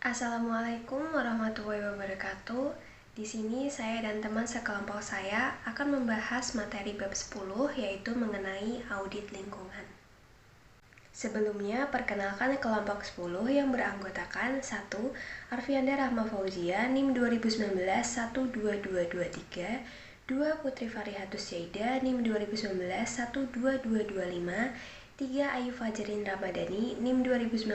Assalamualaikum warahmatullahi wabarakatuh. Di sini saya dan teman sekelompok saya akan membahas materi bab 10 yaitu mengenai audit lingkungan. Sebelumnya, perkenalkan kelompok 10 yang beranggotakan 1. Arfianda Rahma Fauzia, NIM 2019 12223, 2. Putri Farihatus Yaida, NIM 2019 12225, 3. Ayu Fajrin Ramadhani, NIM 2019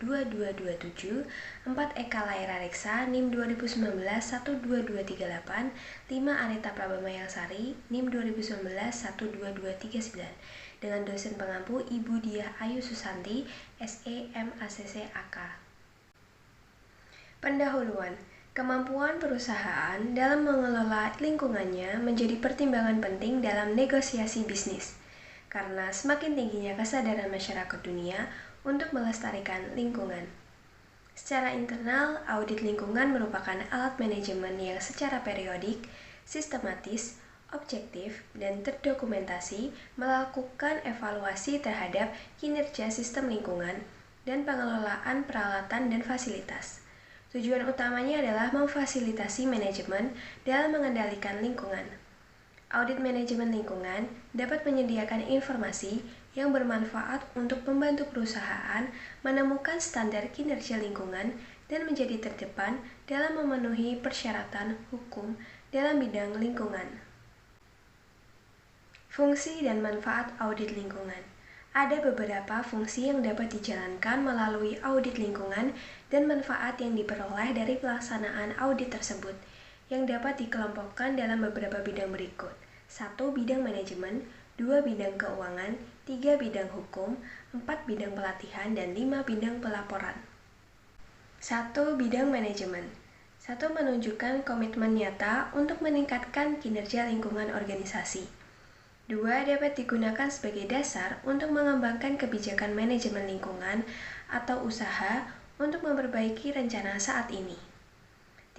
12227, 4. Eka Laira Reksa, NIM 2019 12238, 5. Anita Prabamayangsari, NIM 2019 12239, dengan dosen pengampu Ibu Diah Ayu Susanti, SE MACC AK. Pendahuluan. Kemampuan perusahaan dalam mengelola lingkungannya menjadi pertimbangan penting dalam negosiasi bisnis, karena semakin tingginya kesadaran masyarakat dunia untuk melestarikan lingkungan. Secara internal, audit lingkungan merupakan alat manajemen yang secara periodik, sistematis, objektif, dan terdokumentasi melakukan evaluasi terhadap kinerja sistem lingkungan dan pengelolaan peralatan dan fasilitas. Tujuan utamanya adalah memfasilitasi manajemen dalam mengendalikan lingkungan. Audit manajemen lingkungan dapat menyediakan informasi yang bermanfaat untuk membantu perusahaan menemukan standar kinerja lingkungan dan menjadi terdepan dalam memenuhi persyaratan hukum dalam bidang lingkungan. Fungsi dan manfaat audit lingkungan. Ada beberapa fungsi yang dapat dijalankan melalui audit lingkungan dan manfaat yang diperoleh dari pelaksanaan audit tersebut, yang dapat dikelompokkan dalam beberapa bidang berikut. 1. Bidang manajemen, 2. Bidang keuangan, 3. Bidang hukum, 4. Bidang pelatihan, dan 5. Bidang pelaporan. 1. Bidang manajemen. 1. Menunjukkan komitmen nyata untuk meningkatkan kinerja lingkungan organisasi. 2. Dapat digunakan sebagai dasar untuk mengembangkan kebijakan manajemen lingkungan atau usaha untuk memperbaiki rencana saat ini.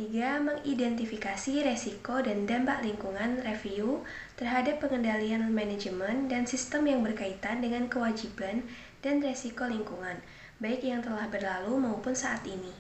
3. Mengidentifikasi resiko dan dampak lingkungan review terhadap pengendalian manajemen dan sistem yang berkaitan dengan kewajiban dan resiko lingkungan, baik yang telah berlalu maupun saat ini.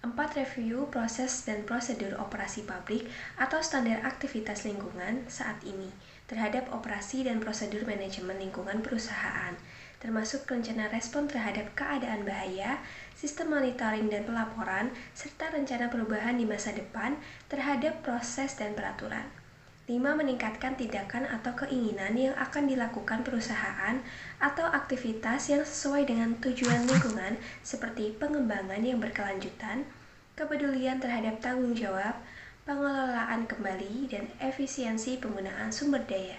4. Review proses dan prosedur operasi pabrik atau standar aktivitas lingkungan saat ini terhadap operasi dan prosedur manajemen lingkungan perusahaan, termasuk rencana respon terhadap keadaan bahaya, sistem monitoring dan pelaporan, serta rencana perubahan di masa depan terhadap proses dan peraturan. 5. Meningkatkan tindakan atau keinginan yang akan dilakukan perusahaan atau aktivitas yang sesuai dengan tujuan lingkungan seperti pengembangan yang berkelanjutan, kepedulian terhadap tanggung jawab, pengelolaan kembali, dan efisiensi penggunaan sumber daya.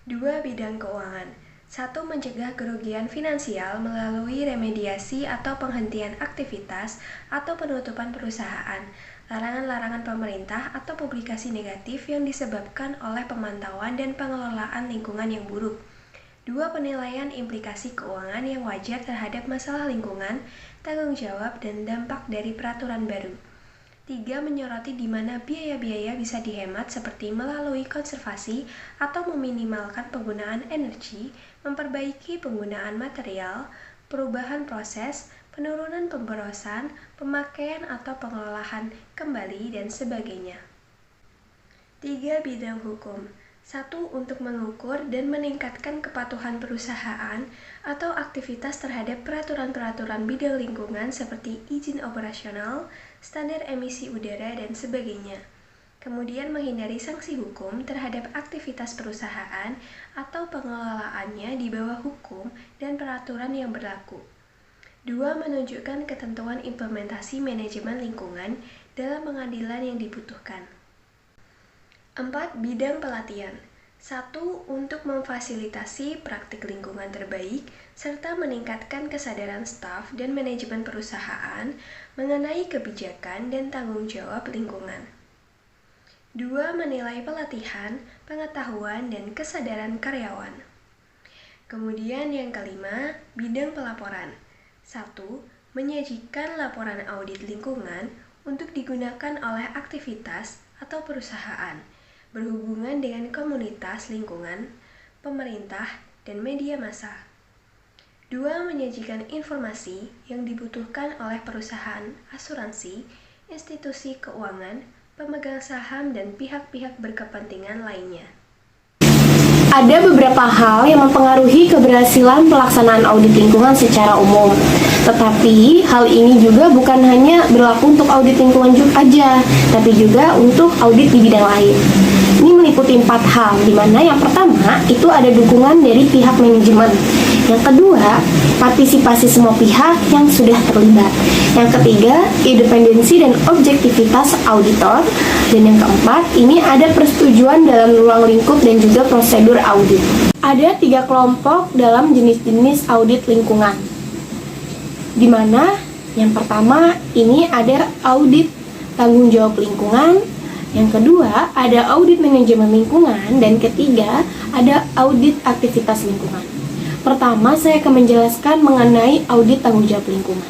2. Bidang keuangan. 1. Mencegah kerugian finansial melalui remediasi atau penghentian aktivitas atau penutupan perusahaan, larangan-larangan pemerintah atau publikasi negatif yang disebabkan oleh pemantauan dan pengelolaan lingkungan yang buruk. 2. Penilaian implikasi keuangan yang wajar terhadap masalah lingkungan, tanggung jawab, dan dampak dari peraturan baru. 3. Menyoroti di mana biaya-biaya bisa dihemat seperti melalui konservasi atau meminimalkan penggunaan energi, memperbaiki penggunaan material, perubahan proses, penurunan pemborosan, pemakaian atau pengelolaan kembali, dan sebagainya. 3. Bidang hukum. 1. Untuk mengukur dan meningkatkan kepatuhan perusahaan atau aktivitas terhadap peraturan-peraturan bidang lingkungan seperti izin operasional, standar emisi udara, dan sebagainya. Kemudian menghindari sanksi hukum terhadap aktivitas perusahaan atau pengelolaannya di bawah hukum dan peraturan yang berlaku. 2. Menunjukkan ketentuan implementasi manajemen lingkungan dalam pengadilan yang dibutuhkan. 4. Bidang pelatihan. 1. Untuk memfasilitasi praktik lingkungan terbaik serta meningkatkan kesadaran staf dan manajemen perusahaan mengenai kebijakan dan tanggung jawab lingkungan. 2. Menilai pelatihan, pengetahuan, dan kesadaran karyawan. Kemudian yang kelima, bidang pelaporan. 1. Menyajikan laporan audit lingkungan untuk digunakan oleh aktivitas atau perusahaan berhubungan dengan komunitas lingkungan, pemerintah, dan media massa. 2. Menyajikan informasi yang dibutuhkan oleh perusahaan asuransi, institusi keuangan, pemegang saham, dan pihak-pihak berkepentingan lainnya. Ada beberapa hal yang mempengaruhi keberhasilan pelaksanaan audit lingkungan secara umum. Tetapi hal ini juga bukan hanya berlaku untuk audit lingkungan aja, tapi juga untuk audit di bidang lain. Ini meliputi 4 hal, di mana yang pertama itu ada dukungan dari pihak manajemen. Yang kedua, partisipasi semua pihak yang sudah terlibat. Yang ketiga, independensi dan objektivitas auditor. Dan yang keempat, ini ada persetujuan dalam ruang lingkup dan juga prosedur audit. Ada 3 kelompok dalam jenis-jenis audit lingkungan, di mana yang pertama ini ada audit tanggung jawab lingkungan, yang kedua ada audit manajemen lingkungan, dan ketiga ada audit aktivitas lingkungan. Pertama, saya akan menjelaskan mengenai audit tanggung jawab lingkungan.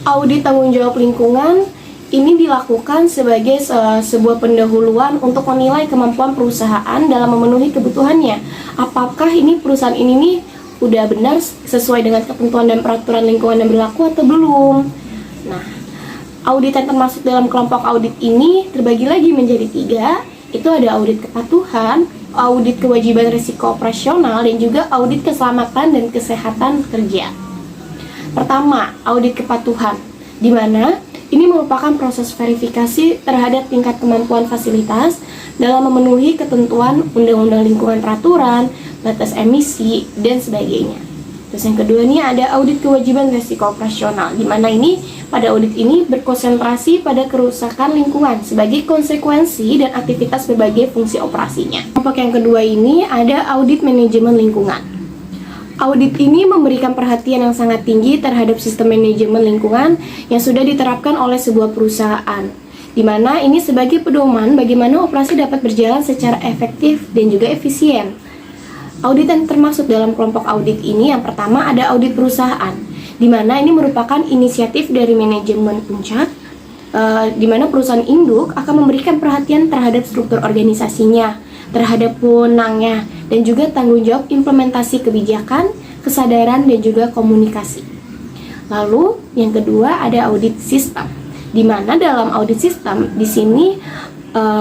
Audit tanggung jawab lingkungan ini dilakukan sebagai sebuah pendahuluan untuk menilai kemampuan perusahaan dalam memenuhi kebutuhannya. Apakah ini perusahaan ini nih udah benar sesuai dengan ketentuan dan peraturan lingkungan yang berlaku atau belum? Nah, audit yang termasuk dalam kelompok audit ini terbagi lagi menjadi 3. Itu ada audit kepatuhan, audit kewajiban risiko operasional, dan juga audit keselamatan dan kesehatan kerja. Pertama, audit kepatuhan, di mana ini merupakan proses verifikasi terhadap tingkat kemampuan fasilitas dalam memenuhi ketentuan undang-undang lingkungan peraturan, batas emisi, dan sebagainya. Terus yang kedua ini ada audit kewajiban risiko operasional, di mana ini pada audit ini berkonsentrasi pada kerusakan lingkungan sebagai konsekuensi dan aktivitas berbagai fungsi operasinya. Kelompok yang kedua ini ada audit manajemen lingkungan. Audit ini memberikan perhatian yang sangat tinggi terhadap sistem manajemen lingkungan yang sudah diterapkan oleh sebuah perusahaan, di mana ini sebagai pedoman bagaimana operasi dapat berjalan secara efektif dan juga efisien. Audit yang termasuk dalam kelompok audit ini yang pertama ada audit perusahaan, di mana ini merupakan inisiatif dari manajemen puncak, di mana perusahaan induk akan memberikan perhatian terhadap struktur organisasinya, terhadap wewenangnya, dan juga tanggung jawab implementasi kebijakan, kesadaran, dan juga komunikasi. Lalu yang kedua ada audit sistem, di mana dalam audit sistem di sini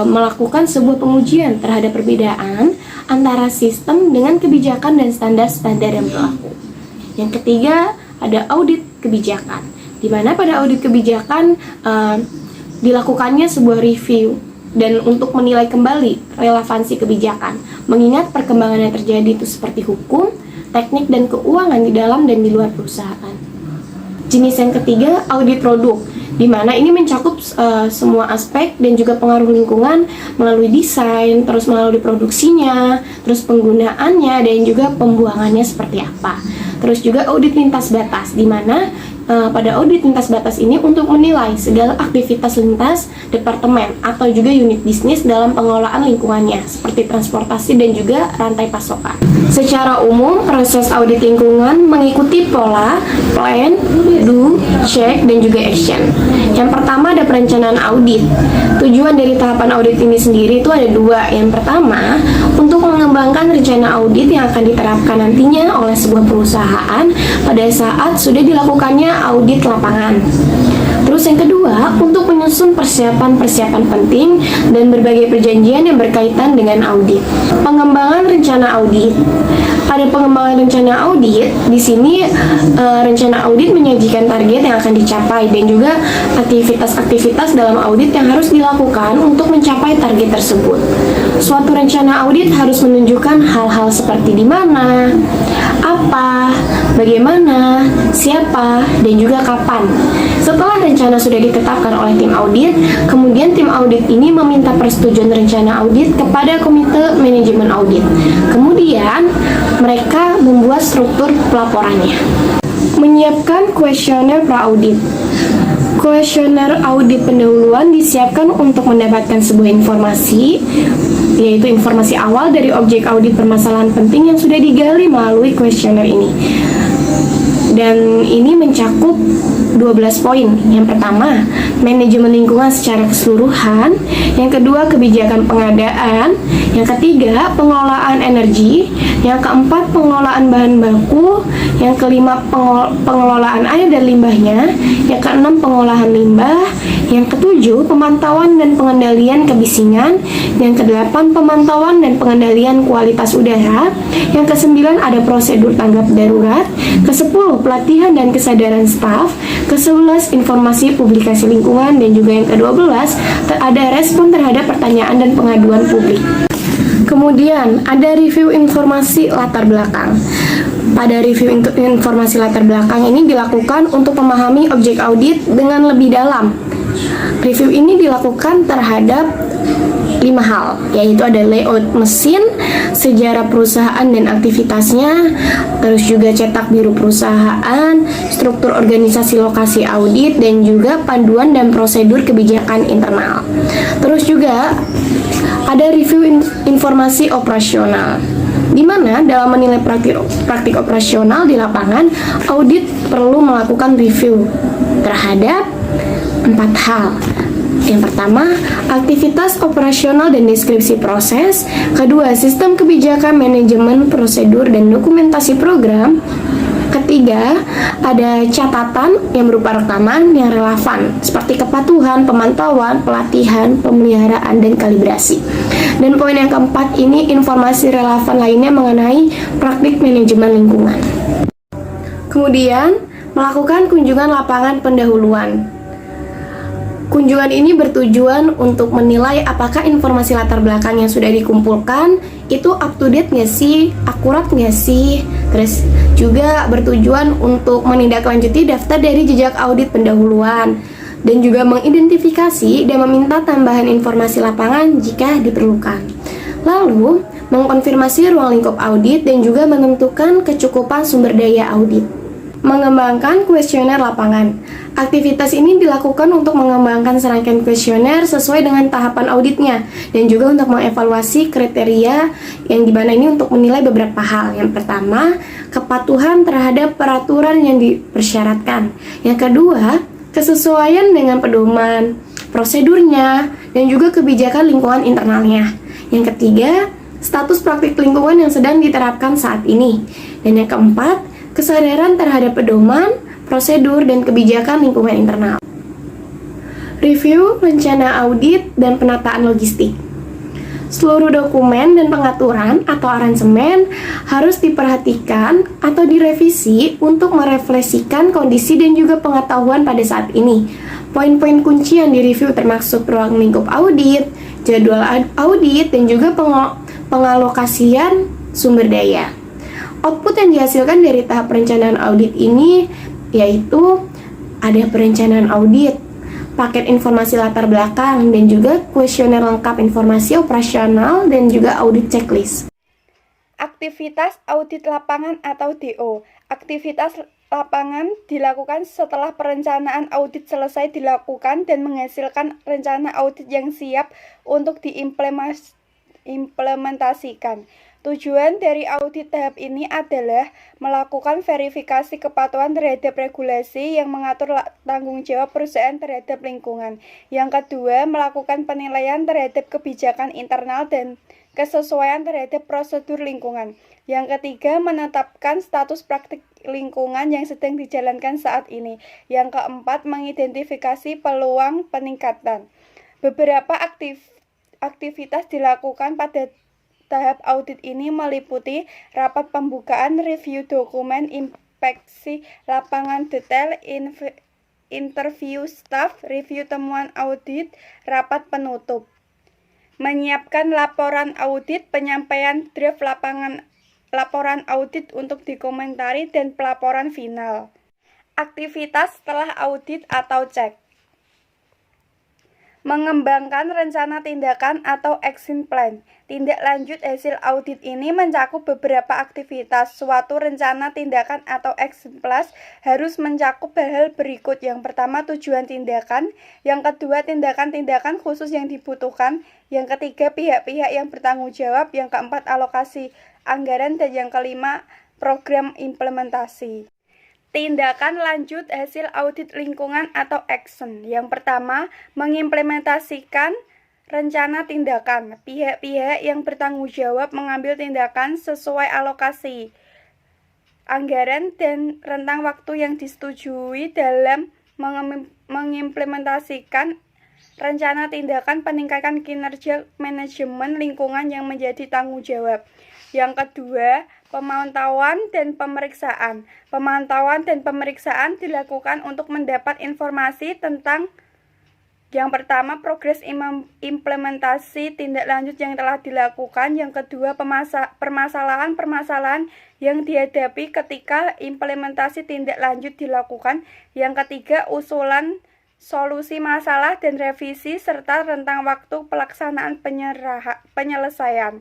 melakukan sebuah pengujian terhadap perbedaan antara sistem dengan kebijakan dan standar-standar yang berlaku. Yang ketiga ada audit kebijakan, di mana pada audit kebijakan dilakukannya sebuah review dan untuk menilai kembali relevansi kebijakan, mengingat perkembangan yang terjadi itu seperti hukum, teknik, dan keuangan di dalam dan di luar perusahaan. Jenis yang ketiga, audit produk, di mana ini mencakup semua aspek dan juga pengaruh lingkungan melalui desain, terus melalui produksinya, terus penggunaannya, dan juga pembuangannya seperti apa. Terus juga audit lintas batas, di mana pada audit lintas batas ini untuk menilai segala aktivitas lintas departemen atau juga unit bisnis dalam pengelolaan lingkungannya seperti transportasi dan juga rantai pasokan. Secara umum, proses audit lingkungan mengikuti pola plan, do, check, dan juga action. Yang pertama ada perencanaan audit. Tujuan dari tahapan audit ini sendiri itu ada 2. Yang pertama, untuk mengembangkan rencana audit yang akan diterapkan nantinya oleh sebuah perusahaan pada saat sudah dilakukannya audit lapangan. Terus yang kedua, untuk menyusun persiapan-persiapan penting dan berbagai perjanjian yang berkaitan dengan audit. Pengembangan rencana audit. Pada pengembangan rencana audit, di sini rencana audit menyajikan target yang akan dicapai dan juga aktivitas-aktivitas dalam audit yang harus dilakukan untuk mencapai target tersebut. Suatu rencana audit harus menunjukkan hal-hal seperti di mana, apa, bagaimana, siapa, dan juga kapan. Setelah rencana sudah ditetapkan oleh tim audit, kemudian tim audit ini meminta persetujuan rencana audit kepada komite manajemen audit. Kemudian mereka membuat struktur pelaporannya. Menyiapkan kuesioner pra-audit. Kuesioner audit pendahuluan disiapkan untuk mendapatkan sebuah informasi, yaitu informasi awal dari objek audit permasalahan penting yang sudah digali melalui kuesioner ini. Dan ini mencakup 12 poin. Yang pertama, manajemen lingkungan secara keseluruhan. Yang kedua, kebijakan pengadaan. Yang ketiga, pengelolaan energi. Yang keempat, pengelolaan bahan baku. Yang kelima, pengelolaan air dan limbahnya. Yang keenam, pengolahan limbah. Yang ketujuh, pemantauan dan pengendalian kebisingan. Yang kedelapan, pemantauan dan pengendalian kualitas udara. Yang kesembilan, ada prosedur tanggap darurat. Kesepuluh, pelatihan dan kesadaran staf. Ke-11, informasi publikasi lingkungan. Dan juga yang ke-12, ada respon terhadap pertanyaan dan pengaduan publik. Kemudian ada review informasi latar belakang. Pada review informasi latar belakang ini dilakukan untuk memahami objek audit dengan lebih dalam. Review ini dilakukan terhadap 5 hal, yaitu ada layout mesin, sejarah perusahaan dan aktivitasnya, terus juga cetak biru perusahaan, struktur organisasi lokasi audit, dan juga panduan dan prosedur kebijakan internal. Terus juga ada review informasi operasional, di mana dalam menilai praktik operasional di lapangan, audit perlu melakukan review terhadap 4 hal. Yang pertama, aktivitas operasional dan deskripsi proses. Kedua, sistem kebijakan, manajemen, prosedur, dan dokumentasi program. Ketiga, ada catatan yang berupa rekaman yang relevan, seperti kepatuhan, pemantauan, pelatihan, pemeliharaan, dan kalibrasi. Dan poin yang keempat ini, informasi relevan lainnya mengenai praktik manajemen lingkungan. Kemudian, melakukan kunjungan lapangan pendahuluan. Kunjungan ini bertujuan untuk menilai apakah informasi latar belakang yang sudah dikumpulkan itu up to date nggak sih, akurat nggak sih. Terus juga bertujuan untuk menindaklanjuti daftar dari jejak audit pendahuluan dan juga mengidentifikasi dan meminta tambahan informasi lapangan jika diperlukan. Lalu, mengkonfirmasi ruang lingkup audit dan juga menentukan kecukupan sumber daya audit. Mengembangkan kuesioner lapangan. Aktivitas ini dilakukan untuk mengembangkan serangkaian kuesioner sesuai dengan tahapan auditnya dan juga untuk mengevaluasi kriteria yang dimana ini untuk menilai beberapa hal. Yang pertama, kepatuhan terhadap peraturan yang dipersyaratkan. Yang kedua, kesesuaian dengan pedoman, prosedurnya, dan juga kebijakan lingkungan internalnya. Yang ketiga, status praktik lingkungan yang sedang diterapkan saat ini. Dan yang keempat, kesadaran terhadap pedoman, prosedur, dan kebijakan lingkungan internal. Review, rencana audit, dan penataan logistik. Seluruh dokumen dan pengaturan atau aransemen harus diperhatikan atau direvisi untuk merefleksikan kondisi dan juga pengetahuan pada saat ini. Poin-poin kunci yang direview termasuk ruang lingkup audit, jadwal audit, dan juga pengalokasian sumber daya. Output yang dihasilkan dari tahap perencanaan audit ini yaitu ada perencanaan audit, paket informasi latar belakang, dan juga kuesioner lengkap informasi operasional, dan juga audit checklist. Aktivitas audit lapangan atau DO. Aktivitas lapangan dilakukan setelah perencanaan audit selesai dilakukan dan menghasilkan rencana audit yang siap untuk diimplementasikan. Tujuan dari audit tahap ini adalah melakukan verifikasi kepatuhan terhadap regulasi yang mengatur tanggung jawab perusahaan terhadap lingkungan. Yang kedua, melakukan penilaian terhadap kebijakan internal dan kesesuaian terhadap prosedur lingkungan. Yang ketiga, menetapkan status praktik lingkungan yang sedang dijalankan saat ini. Yang keempat, mengidentifikasi peluang peningkatan. Beberapa aktivitas dilakukan pada tahap audit ini meliputi rapat pembukaan, review dokumen, inspeksi lapangan detail, interview staf, review temuan audit, rapat penutup. Menyiapkan laporan audit, penyampaian draft laporan audit untuk dikomentari, dan pelaporan final. Aktivitas setelah audit atau cek. Mengembangkan rencana tindakan atau action plan. Tindak lanjut hasil audit ini mencakup beberapa aktivitas. Suatu rencana tindakan atau action plan harus mencakup hal-hal berikut. Yang pertama, tujuan tindakan. Yang kedua, tindakan-tindakan khusus yang dibutuhkan. Yang ketiga, pihak-pihak yang bertanggung jawab. Yang keempat, alokasi anggaran. Dan yang kelima, program implementasi. Tindakan lanjut hasil audit lingkungan atau action. Yang pertama, mengimplementasikan rencana tindakan. Pihak-pihak yang bertanggung jawab mengambil tindakan sesuai alokasi anggaran dan rentang waktu yang disetujui dalam mengimplementasikan rencana tindakan peningkatan kinerja manajemen lingkungan yang menjadi tanggung jawab. Yang kedua, pemantauan dan pemeriksaan. Pemantauan dan pemeriksaan dilakukan untuk mendapat informasi tentang yang pertama, progres implementasi tindak lanjut yang telah dilakukan. Yang kedua, permasalahan-permasalahan yang dihadapi ketika implementasi tindak lanjut dilakukan. Yang ketiga, usulan solusi masalah dan revisi serta rentang waktu pelaksanaan penyelesaian.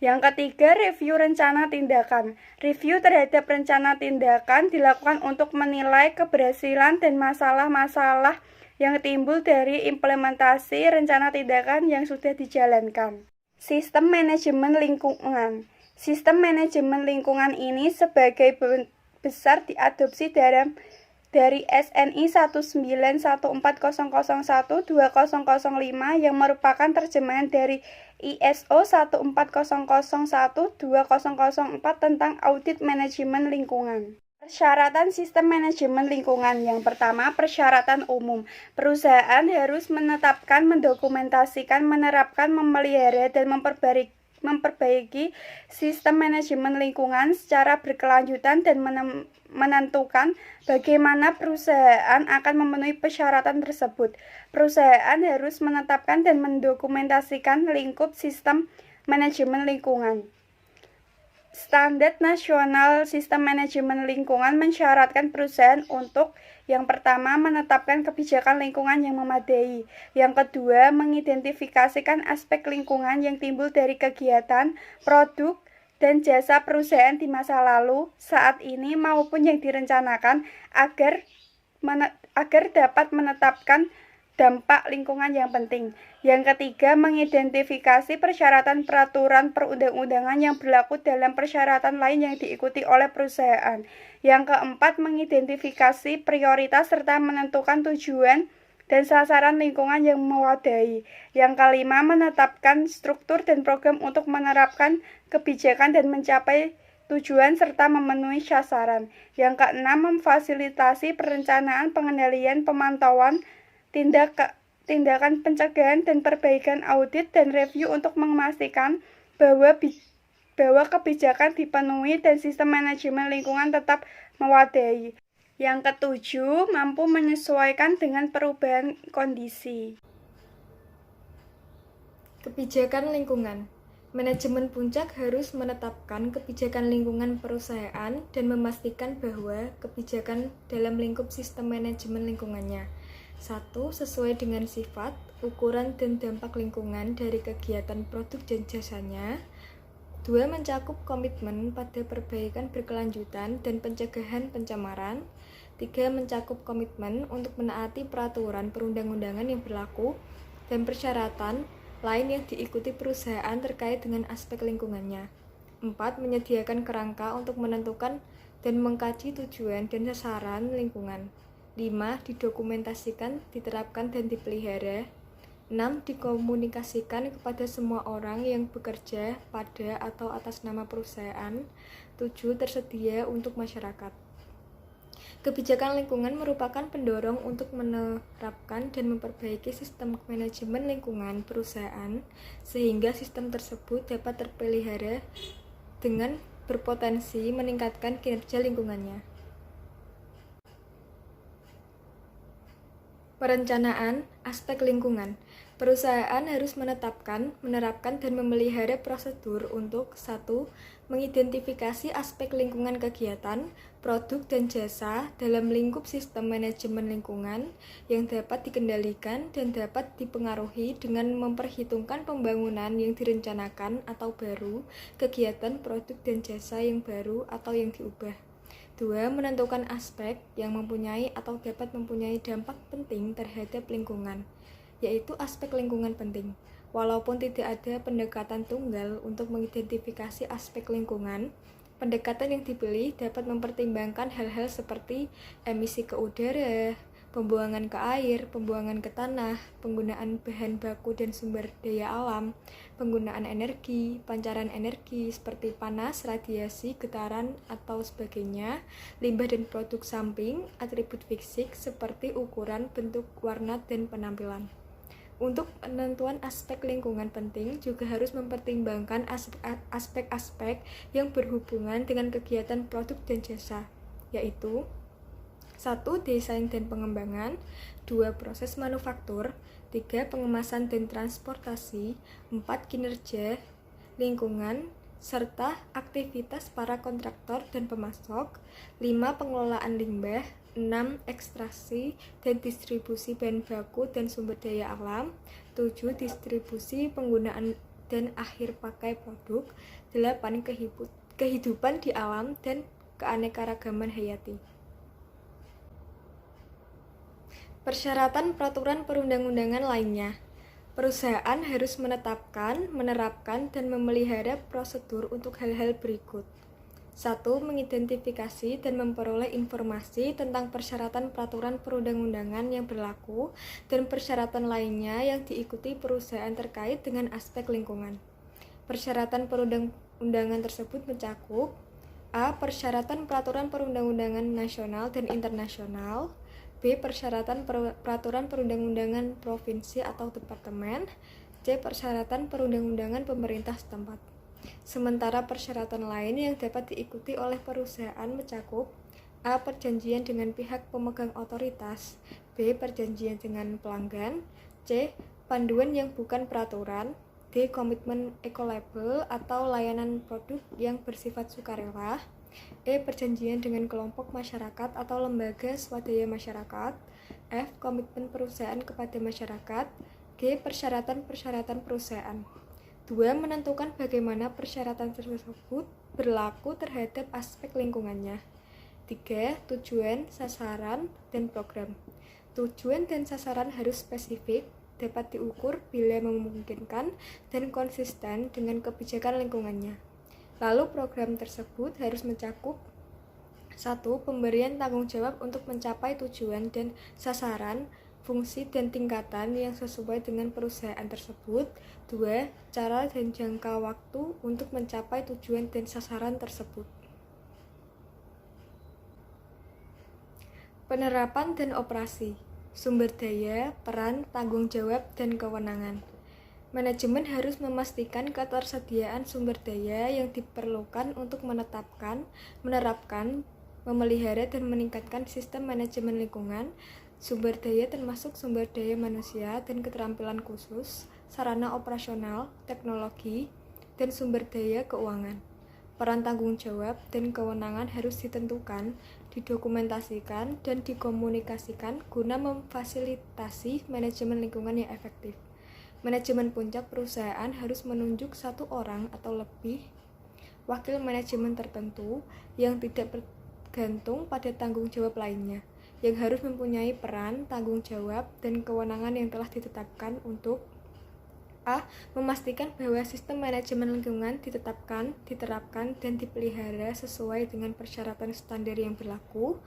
Yang ketiga, review rencana tindakan. Review terhadap rencana tindakan dilakukan untuk menilai keberhasilan dan masalah-masalah yang timbul dari implementasi rencana tindakan yang sudah dijalankan. Sistem manajemen lingkungan. Sistem manajemen lingkungan ini sebagai besar diadopsi dari SNI 191400120005 yang merupakan terjemahan dari ISO 140012004 tentang audit manajemen lingkungan. Persyaratan sistem manajemen lingkungan. Yang pertama, persyaratan umum. Perusahaan harus menetapkan, mendokumentasikan, menerapkan, memelihara, dan memperbaiki sistem manajemen lingkungan secara berkelanjutan dan menentukan bagaimana perusahaan akan memenuhi persyaratan tersebut. Perusahaan harus menetapkan dan mendokumentasikan lingkup sistem manajemen lingkungan. Standar nasional sistem manajemen lingkungan mensyaratkan perusahaan untuk yang pertama, menetapkan kebijakan lingkungan yang memadai. Yang kedua, mengidentifikasikan aspek lingkungan yang timbul dari kegiatan, produk, dan jasa perusahaan di masa lalu, saat ini, maupun yang direncanakan agar dapat menetapkan dampak lingkungan yang penting. Yang ketiga, mengidentifikasi persyaratan peraturan perundang-undangan yang berlaku dalam persyaratan lain yang diikuti oleh perusahaan. Yang keempat, mengidentifikasi prioritas serta menentukan tujuan dan sasaran lingkungan yang mewadai. Yang kelima, menetapkan struktur dan program untuk menerapkan kebijakan dan mencapai tujuan serta memenuhi sasaran. Yang keenam, memfasilitasi perencanaan, pengendalian, pemantauan, tindakan pencegahan dan perbaikan audit dan review untuk memastikan bahwa kebijakan dipenuhi dan sistem manajemen lingkungan tetap mewadai. Yang ketujuh, mampu menyesuaikan dengan perubahan kondisi. Kebijakan lingkungan. Manajemen puncak harus menetapkan kebijakan lingkungan perusahaan dan memastikan bahwa kebijakan dalam lingkup sistem manajemen lingkungannya 1. Sesuai dengan sifat, ukuran, dan dampak lingkungan dari kegiatan produk dan jasanya. 2. Mencakup komitmen pada perbaikan berkelanjutan dan pencegahan pencemaran. 3. Mencakup komitmen untuk menaati peraturan perundang-undangan yang berlaku dan persyaratan lain yang diikuti perusahaan terkait dengan aspek lingkungannya. 4. Menyediakan kerangka untuk menentukan dan mengkaji tujuan dan sasaran lingkungan. 5. Didokumentasikan, diterapkan, dan dipelihara. 6. Dikomunikasikan kepada semua orang yang bekerja pada atau atas nama perusahaan. 7. Tersedia untuk masyarakat. Kebijakan lingkungan merupakan pendorong untuk menerapkan dan memperbaiki sistem manajemen lingkungan perusahaan sehingga sistem tersebut dapat terpelihara dengan berpotensi meningkatkan kinerja lingkungannya. Perencanaan aspek lingkungan. Perusahaan harus menetapkan, menerapkan, dan memelihara prosedur untuk 1. Mengidentifikasi aspek lingkungan kegiatan, produk, dan jasa dalam lingkup sistem manajemen lingkungan yang dapat dikendalikan dan dapat dipengaruhi dengan memperhitungkan pembangunan yang direncanakan atau baru, kegiatan, produk, dan jasa yang baru atau yang diubah. 2. Menentukan aspek yang mempunyai atau dapat mempunyai dampak penting terhadap lingkungan, yaitu aspek lingkungan penting. Walaupun tidak ada pendekatan tunggal untuk mengidentifikasi aspek lingkungan, Pendekatan yang dipilih dapat mempertimbangkan hal-hal seperti emisi ke udara, pembuangan ke air, pembuangan ke tanah, penggunaan bahan baku dan sumber daya alam, penggunaan energi, pancaran energi seperti panas, radiasi, getaran, atau sebagainya, limbah dan produk samping, atribut fisik seperti ukuran, bentuk, warna, dan penampilan. Untuk penentuan aspek lingkungan penting juga harus mempertimbangkan aspek-aspek yang berhubungan dengan kegiatan produk dan jasa, yaitu 1. Desain dan pengembangan, 2. Proses manufaktur, 3. Pengemasan dan transportasi, 4. Kinerja, lingkungan, serta aktivitas para kontraktor dan pemasok, 5. Pengelolaan limbah, 6. Ekstraksi dan distribusi bahan baku dan sumber daya alam, 7. Distribusi, penggunaan dan akhir pakai produk, 8. Kehidupan di alam dan keanekaragaman hayati. Persyaratan peraturan perundang-undangan lainnya. Perusahaan harus menetapkan, menerapkan, dan memelihara prosedur untuk hal-hal berikut. 1. Mengidentifikasi dan memperoleh informasi tentang persyaratan peraturan perundang-undangan yang berlaku dan persyaratan lainnya yang diikuti perusahaan terkait dengan aspek lingkungan. Persyaratan perundang-undangan tersebut mencakup A. Persyaratan peraturan perundang-undangan nasional dan internasional, B. Persyaratan peraturan perundang-undangan provinsi atau departemen, C. Persyaratan perundang-undangan pemerintah setempat. Sementara persyaratan lain yang dapat diikuti oleh perusahaan mencakup A. Perjanjian dengan pihak pemegang otoritas, B. Perjanjian dengan pelanggan, C. Panduan yang bukan peraturan, D. Komitmen ekolabel atau layanan produk yang bersifat sukarela, E. Perjanjian dengan kelompok masyarakat atau lembaga swadaya masyarakat, F. Komitmen perusahaan kepada masyarakat, G. Persyaratan-persyaratan perusahaan. 2. Menentukan bagaimana persyaratan tersebut berlaku terhadap aspek lingkungannya. 3. Tujuan, sasaran, dan program. Tujuan dan sasaran harus spesifik, dapat diukur bila memungkinkan, dan konsisten dengan kebijakan lingkungannya. Lalu program tersebut harus mencakup 1. Pemberian tanggung jawab untuk mencapai tujuan dan sasaran, fungsi dan tingkatan yang sesuai dengan perusahaan tersebut. 2. Cara dan jangka waktu untuk mencapai tujuan dan sasaran tersebut. Penerapan dan operasi, sumber daya, peran, tanggung jawab, dan kewenangan. Manajemen harus memastikan ketersediaan sumber daya yang diperlukan untuk menetapkan, menerapkan, memelihara, dan meningkatkan sistem manajemen lingkungan. Sumber daya termasuk sumber daya manusia dan keterampilan khusus, sarana operasional, teknologi, dan sumber daya keuangan. Peran tanggung jawab dan kewenangan harus ditentukan, didokumentasikan, dan dikomunikasikan guna memfasilitasi manajemen lingkungan yang efektif. Manajemen puncak perusahaan harus menunjuk 1 orang atau lebih wakil manajemen tertentu yang tidak bergantung pada tanggung jawab lainnya, yang harus mempunyai peran, tanggung jawab, dan kewenangan yang telah ditetapkan untuk A. Memastikan bahwa sistem manajemen lingkungan ditetapkan, diterapkan, dan dipelihara sesuai dengan persyaratan standar yang berlaku.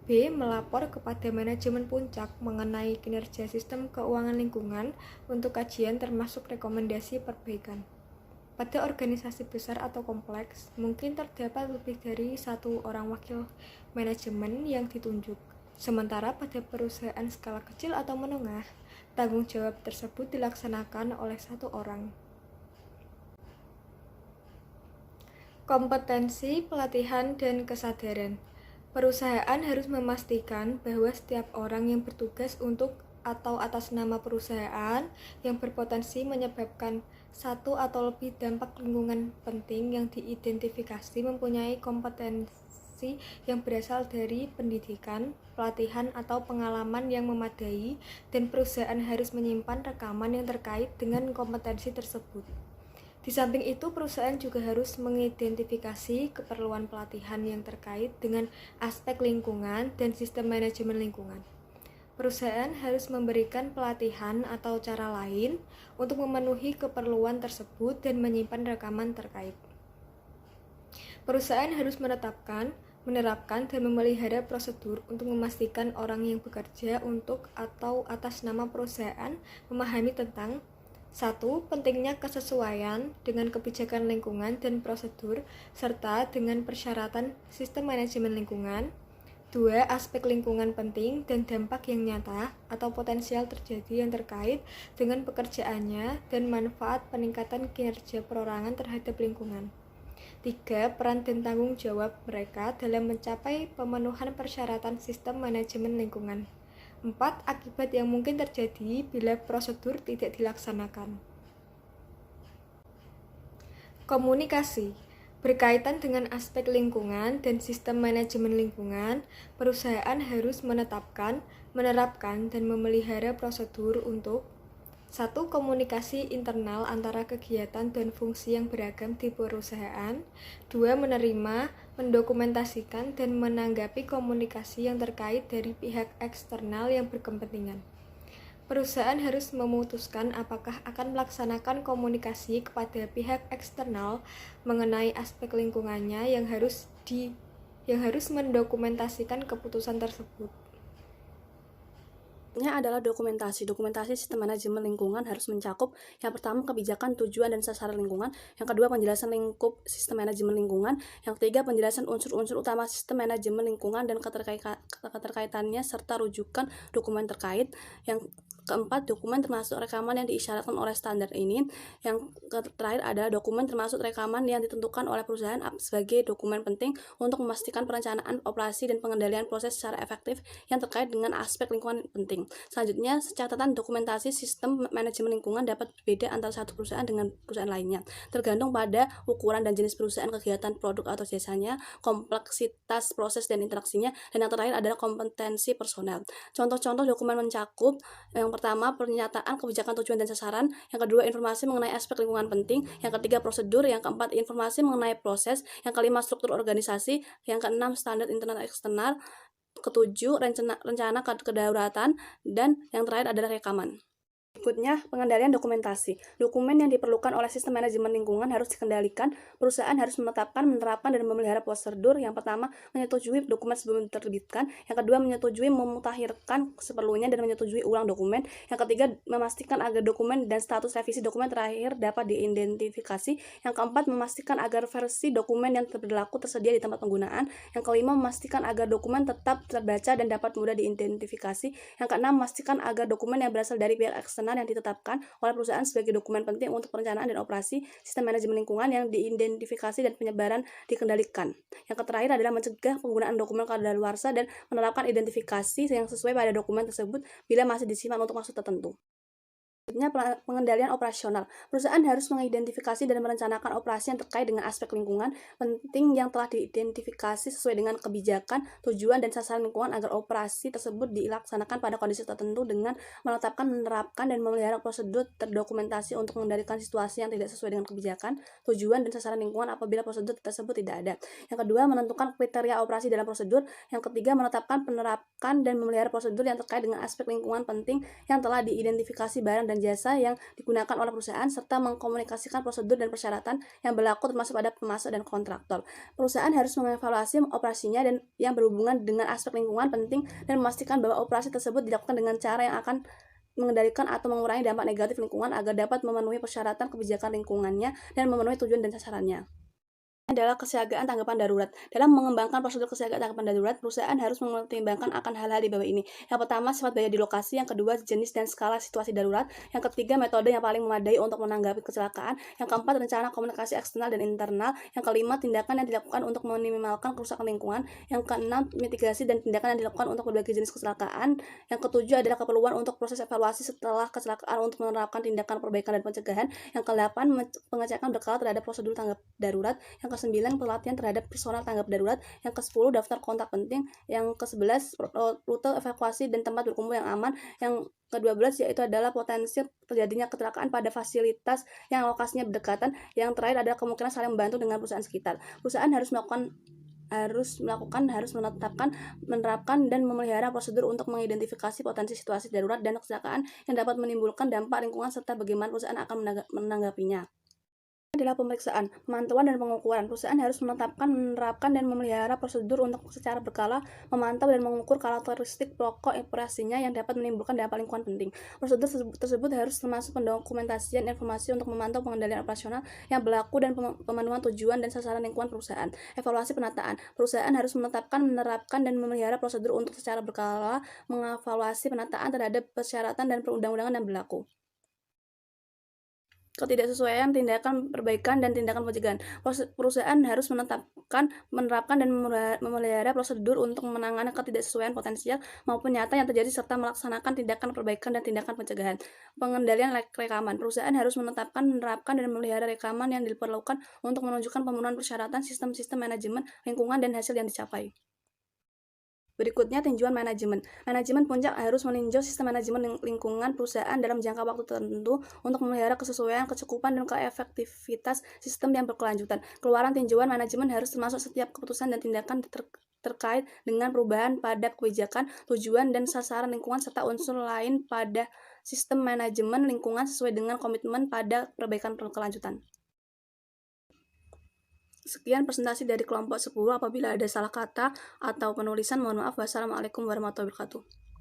B. Melapor kepada manajemen puncak mengenai kinerja sistem keuangan lingkungan untuk kajian termasuk rekomendasi perbaikan. Pada organisasi besar atau kompleks, mungkin terdapat lebih dari 1 orang wakil manajemen yang ditunjuk. Sementara pada perusahaan skala kecil atau menengah, tanggung jawab tersebut dilaksanakan oleh 1 orang. Kompetensi, pelatihan, dan kesadaran. Perusahaan harus memastikan bahwa setiap orang yang bertugas untuk atau atas nama perusahaan yang berpotensi menyebabkan 1 atau lebih dampak lingkungan penting yang diidentifikasi mempunyai kompetensi yang berasal dari pendidikan, pelatihan, atau pengalaman yang memadai, dan perusahaan harus menyimpan rekaman yang terkait dengan kompetensi tersebut. Di samping itu, perusahaan juga harus mengidentifikasi keperluan pelatihan yang terkait dengan aspek lingkungan dan sistem manajemen lingkungan. Perusahaan harus memberikan pelatihan atau cara lain untuk memenuhi keperluan tersebut dan menyimpan rekaman terkait. Perusahaan harus menerapkan dan memelihara prosedur untuk memastikan orang yang bekerja untuk atau atas nama perusahaan memahami tentang 1. Pentingnya kesesuaian dengan kebijakan lingkungan dan prosedur serta dengan persyaratan sistem manajemen lingkungan. 2. Aspek lingkungan penting dan dampak yang nyata atau potensial terjadi yang terkait dengan pekerjaannya dan manfaat peningkatan kinerja perorangan terhadap lingkungan. 3. Peran dan tanggung jawab mereka dalam mencapai pemenuhan persyaratan sistem manajemen lingkungan. 4. Akibat yang mungkin terjadi bila prosedur tidak dilaksanakan. Komunikasi berkaitan dengan aspek lingkungan dan sistem manajemen lingkungan, perusahaan harus menerapkan dan memelihara prosedur untuk 1. Komunikasi internal antara kegiatan dan fungsi yang beragam di perusahaan. 2. Menerima, mendokumentasikan, dan menanggapi komunikasi yang terkait dari pihak eksternal yang berkepentingan. Perusahaan harus memutuskan apakah akan melaksanakan komunikasi kepada pihak eksternal mengenai aspek lingkungannya yang harus mendokumentasikan keputusan tersebut. Adalah dokumentasi sistem manajemen lingkungan harus mencakup yang pertama kebijakan, tujuan, dan sasaran lingkungan, yang kedua penjelasan lingkup sistem manajemen lingkungan, yang ketiga penjelasan unsur-unsur utama sistem manajemen lingkungan dan keterkaitannya serta rujukan dokumen terkait, yang keempat dokumen termasuk rekaman yang diisyaratkan oleh standar ini, yang terakhir adalah dokumen termasuk rekaman yang ditentukan oleh perusahaan sebagai dokumen penting untuk memastikan perencanaan operasi dan pengendalian proses secara efektif yang terkait dengan aspek lingkungan penting. Selanjutnya, catatan dokumentasi sistem manajemen lingkungan dapat berbeda antara satu perusahaan dengan perusahaan lainnya, tergantung pada ukuran dan jenis perusahaan, kegiatan, produk atau jasanya, kompleksitas proses dan interaksinya, dan yang terakhir adalah kompetensi personel. Contoh-contoh dokumen mencakup yang pertama pernyataan kebijakan, tujuan, dan sasaran, yang kedua informasi mengenai aspek lingkungan penting, yang ketiga prosedur, yang keempat informasi mengenai proses, yang kelima struktur organisasi, yang keenam standar internal eksternal, ketujuh rencana kedaulatan, dan yang terakhir adalah rekaman. Berikutnya, pengendalian dokumentasi. Dokumen yang diperlukan oleh sistem manajemen lingkungan harus dikendalikan. Perusahaan harus menetapkan, menerapkan, dan memelihara prosedur. Yang pertama, menyetujui dokumen sebelum diterbitkan. Yang kedua, menyetujui memutakhirkan seperlunya dan menyetujui ulang dokumen. Yang ketiga, memastikan agar dokumen dan status revisi dokumen terakhir dapat diidentifikasi. Yang keempat, memastikan agar versi dokumen yang berlaku tersedia di tempat penggunaan. Yang kelima, memastikan agar dokumen tetap terbaca dan dapat mudah diidentifikasi. Yang keenam, memastikan agar dokumen yang berasal dari pihak eksternal yang ditetapkan oleh perusahaan sebagai dokumen penting untuk perencanaan dan operasi sistem manajemen lingkungan yang diidentifikasi dan penyebaran dikendalikan. Yang terakhir adalah mencegah penggunaan dokumen kadaluarsa dan menerapkan identifikasi yang sesuai pada dokumen tersebut bila masih disimpan untuk maksud tertentu. Selanjutnya, pengendalian operasional. Perusahaan harus mengidentifikasi dan merencanakan operasi yang terkait dengan aspek lingkungan penting yang telah diidentifikasi sesuai dengan kebijakan, tujuan, dan sasaran lingkungan agar operasi tersebut dilaksanakan pada kondisi tertentu dengan menetapkan, menerapkan, dan memelihara prosedur terdokumentasi untuk mengendalikan situasi yang tidak sesuai dengan kebijakan, tujuan, dan sasaran lingkungan apabila prosedur tersebut tidak ada. Yang kedua, menentukan kriteria operasi dalam prosedur. Yang ketiga, menetapkan, menerapkan, dan memelihara prosedur yang terkait dengan aspek lingkungan penting yang telah diidentifikasi barang dan jasa yang digunakan oleh perusahaan, serta mengkomunikasikan prosedur dan persyaratan yang berlaku termasuk pada pemasok dan kontraktor. Perusahaan harus mengevaluasi operasinya dan yang berhubungan dengan aspek lingkungan penting dan memastikan bahwa operasi tersebut dilakukan dengan cara yang akan mengendalikan atau mengurangi dampak negatif lingkungan agar dapat memenuhi persyaratan kebijakan lingkungannya dan memenuhi tujuan dan sasarannya. Adalah kesiagaan tanggapan darurat. Dalam mengembangkan prosedur kesiagaan tanggapan darurat, perusahaan harus mempertimbangkan akan hal-hal di bawah ini. Yang pertama, sifat bahaya di lokasi. Yang kedua, jenis dan skala situasi darurat. Yang ketiga, metode yang paling memadai untuk menanggapi kecelakaan. Yang keempat, rencana komunikasi eksternal dan internal. Yang kelima, tindakan yang dilakukan untuk meminimalkan kerusakan lingkungan. Yang keenam, mitigasi dan tindakan yang dilakukan untuk berbagai jenis kecelakaan. Yang ketujuh adalah keperluan untuk proses evaluasi setelah kecelakaan untuk menerapkan tindakan perbaikan dan pencegahan. Yang kedelapan, pengecekan berkala terhadap prosedur tanggap darurat. Yang ke-9, pelatihan terhadap personal tanggap darurat. Yang ke-10, daftar kontak penting. Yang ke-11, rute evakuasi dan tempat berkumpul yang aman. Yang ke-12 yaitu adalah potensi terjadinya kecelakaan pada fasilitas yang lokasinya berdekatan. Yang terakhir adalah kemungkinan saling membantu dengan perusahaan sekitar. Perusahaan harus menetapkan, menerapkan, dan memelihara prosedur untuk mengidentifikasi potensi situasi darurat dan kecelakaan yang dapat menimbulkan dampak lingkungan serta bagaimana perusahaan akan menanggapinya. adalah pemeriksaan, pemantauan, dan pengukuran. Perusahaan harus menetapkan, menerapkan, dan memelihara prosedur untuk secara berkala memantau dan mengukur karakteristik pokok operasinya yang dapat menimbulkan dampak lingkungan penting. Prosedur tersebut harus termasuk pendokumentasian informasi untuk memantau pengendalian operasional yang berlaku dan pemenuhan tujuan dan sasaran lingkungan perusahaan. Evaluasi penataan. Perusahaan harus menetapkan, menerapkan, dan memelihara prosedur untuk secara berkala mengevaluasi penataan terhadap persyaratan dan perundang-undangan yang berlaku. Ketidaksesuaian tindakan perbaikan dan tindakan pencegahan. Perusahaan harus menetapkan, menerapkan, dan memelihara prosedur untuk menangani ketidaksesuaian potensial maupun nyata yang terjadi serta melaksanakan tindakan perbaikan dan tindakan pencegahan. Pengendalian rekaman. Perusahaan harus menetapkan, menerapkan, dan memelihara rekaman yang diperlukan untuk menunjukkan pemenuhan persyaratan sistem-sistem manajemen lingkungan dan hasil yang dicapai. Berikutnya, tinjauan manajemen. Manajemen puncak harus meninjau sistem manajemen lingkungan perusahaan dalam jangka waktu tertentu untuk memelihara kesesuaian, kecukupan, dan keefektivitas sistem yang berkelanjutan. Keluaran tinjauan manajemen harus termasuk setiap keputusan dan tindakan terkait dengan perubahan pada kebijakan, tujuan, dan sasaran lingkungan serta unsur lain pada sistem manajemen lingkungan sesuai dengan komitmen pada perbaikan berkelanjutan. Sekian presentasi dari kelompok 10. Apabila ada salah kata atau penulisan, mohon maaf. Wassalamualaikum warahmatullahi wabarakatuh.